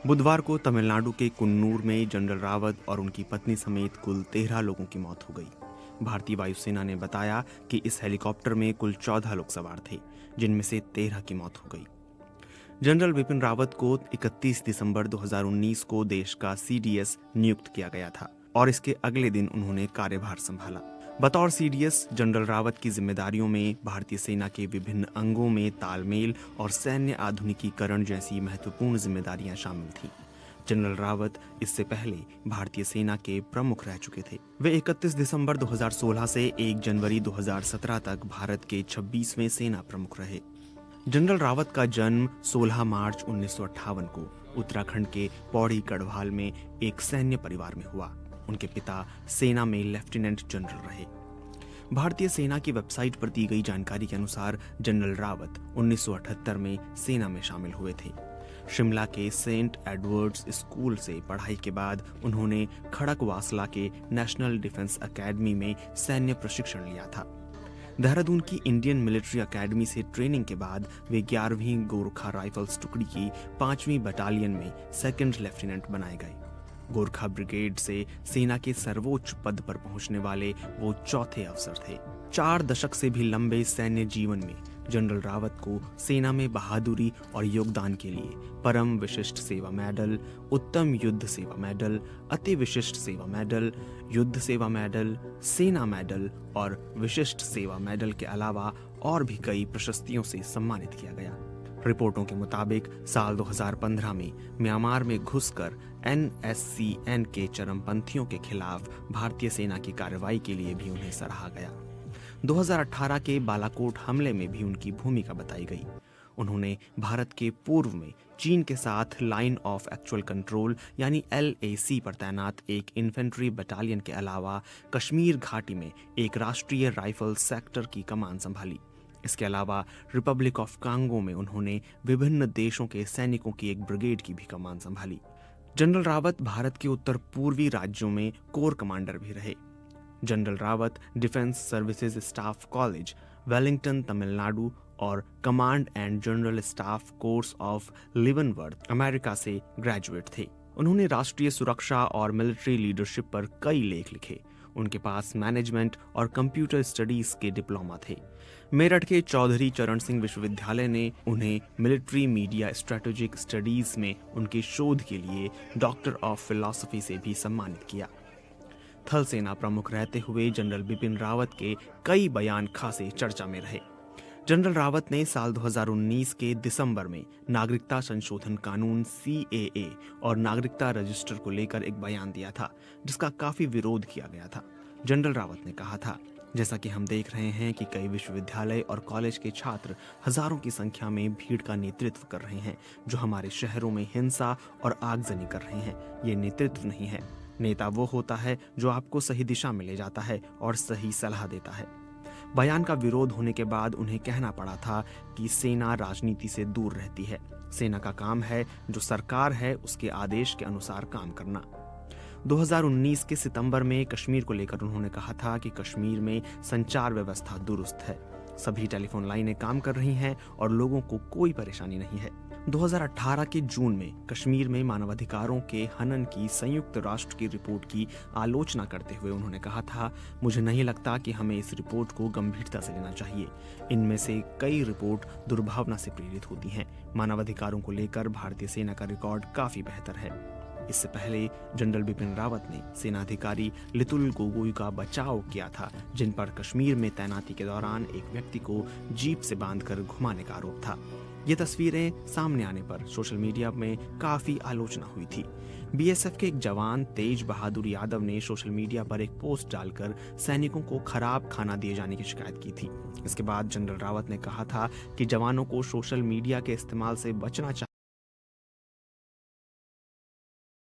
बुधवार को तमिलनाडु के कुन्नूर में जनरल रावत और उनकी पत्नी समेत कुल 13 लोगों की मौत हो गई। भारतीय वायुसेना ने बताया कि इस हेलीकॉप्टर में कुल 14 लोग सवार थे, जिनमें से 13 की मौत हो गई। जनरल बिपिन रावत को 31 दिसंबर 2019 को देश का सीडीएस नियुक्त किया गया था और इसके अगले दिन उन्होंने कार्यभार संभाला। बतौर सीडीएस जनरल रावत की जिम्मेदारियों में भारतीय सेना के विभिन्न अंगों में तालमेल और सैन्य आधुनिकीकरण जैसी महत्वपूर्ण जिम्मेदारियां शामिल थीं। जनरल रावत इससे पहले भारतीय सेना के प्रमुख रह चुके थे। वे 31 दिसंबर 2016 से 1 जनवरी 2017 तक भारत के 26वें सेना प्रमुख रहे। जनरल रावत का जन्म 16 मार्च 1958 को उत्तराखंड के पौड़ी गढ़वाल में एक सैन्य परिवार में हुआ। उनके पिता सेना में लेफ्टिनेंट जनरल रहे। भारतीय सेना की वेबसाइट पर दी गई जानकारी के अनुसार जनरल रावत 1978 में सेना में शामिल हुए थे। शिमला के सेंट एडवर्ड्स स्कूल से पढ़ाई के बाद उन्होंने खड़कवासला के नेशनल डिफेंस एकेडमी में सैन्य प्रशिक्षण लिया था। देहरादून की इंडियन मिलिट्री एकेडमी से ट्रेनिंग के बाद वे 11वीं गोरखा राइफल्स टुकड़ी की 5वीं बटालियन में सेकंड लेफ्टिनेंट बनाए गए। गोरखा ब्रिगेड से सेना के सर्वोच्च पद पर पहुंचने वाले वो चौथे अफसर थे। 4 दशक से भी लंबे सैन्य जीवन में जनरल रावत को सेना में बहादुरी और योगदान के लिए परम विशिष्ट सेवा मेडल, उत्तम युद्ध सेवा मेडल, अति विशिष्ट सेवा मेडल, युद्ध सेवा मेडल, सेना मेडल और विशिष्ट सेवा मेडल के अलावा और भी कई प्रशस्तियों से सम्मानित किया गया। रिपोर्टों के मुताबिक साल 2015 में म्यांमार में घुसकर NSCN के चरमपंथियों के खिलाफ भारतीय सेना की कार्रवाई के लिए भी उन्हें सराहा गया। 2018 के बालाकोट हमले में भी उनकी भूमिका बताई गई। उन्होंने भारत के पूर्व में चीन के साथ लाइन ऑफ एक्चुअल कंट्रोल यानी LAC पर तैनात एक इन्फेंट्री बटालियन के अलावा कश्मीर घाटी में एक राष्ट्रीय राइफल सेक्टर की कमान संभाली। इसके अलावा रिपब्लिक ऑफ कांगो में उन्होंने विभिन्न देशों के सैनिकों की एक ब्रिगेड की भी कमान संभाली। जनरल रावत भारत के उत्तर पूर्वी राज्यों में कोर कमांडर भी रहे। General Rawat defence services staff college, Wellington, Tamil Nadu और command and general staff course of लिवनवर्थ, America से ग्रेजुएट थे। उन्होंने राष्ट्रीय सुरक्षा और मिलिट्री लीडरशिप पर कई लेख लिखे। उनके पास मैनेजमेंट और कंप्यूटर स्टडीज के डिप्लोमा थे। मेरठ के चौधरी चरण सिंह विश्वविद्यालय ने उन्हें मिलिट्री मीडिया स्ट्रेटेजिक स्टडीज में उनके शोध के लिए डॉक्टर ऑफ फिलॉसफी से भी सम्मानित किया। थल सेना प्रमुख रहते हुए जनरल बिपिन रावत के कई बयान खासे चर्चा में रहे। जनरल रावत ने साल 2019 के दिसंबर में नागरिकता संशोधन कानून CAA और नागरिकता रजिस्टर को लेकर एक बयान दिया था, जिसका काफी विरोध किया गया था। जनरल रावत ने कहा था, जैसा कि हम देख रहे हैं कि कई विश्वविद्यालय और कॉलेज के छात्र हजारों की संख्या में भीड़ का नेतृत्व कर रहे हैं, जो हमारे शहरों में हिंसा और आगजनी कर रहे हैं। ये नेतृत्व नहीं है। नेता वो होता है जो आपको सही दिशा में ले जाता है और सही सलाह देता है। बयान का विरोध होने के बाद उन्हें कहना पड़ा था कि सेना राजनीति से दूर रहती है। सेना का काम है जो सरकार है उसके आदेश के अनुसार काम करना। 2019 के सितंबर में कश्मीर को लेकर उन्होंने कहा था कि कश्मीर में संचार व्यवस्था दुरुस्त है, सभी टेलीफोन लाइनें काम कर रही हैं और लोगों को कोई परेशानी नहीं है। 2018 के जून में कश्मीर में मानवाधिकारों के हनन की संयुक्त राष्ट्र की रिपोर्ट की आलोचना करते हुए उन्होंने कहा था, मुझे नहीं लगता कि हमें इस रिपोर्ट को गंभीरता से लेना चाहिए। इनमें से कई रिपोर्ट दुर्भावना से प्रेरित होती हैं। मानवाधिकारों को लेकर भारतीय सेना का रिकॉर्ड काफी बेहतर है। इससे पहले जनरल बिपिन रावत ने सेनाधिकारी लितुल गोगोई का बचाव किया था, जिन पर कश्मीर में तैनाती के दौरान एक व्यक्ति को जीप से बांधकर घुमाने का आरोप था। ये तस्वीरें सामने आने पर सोशल मीडिया में काफी आलोचना हुई थी। BSF के एक जवान तेज बहादुर यादव ने सोशल मीडिया पर एक पोस्ट डालकर सैनिकों को खराब खाना दिए जाने की शिकायत की थी। इसके बाद जनरल रावत ने कहा था कि जवानों को सोशल मीडिया के इस्तेमाल से बचना चाहिए।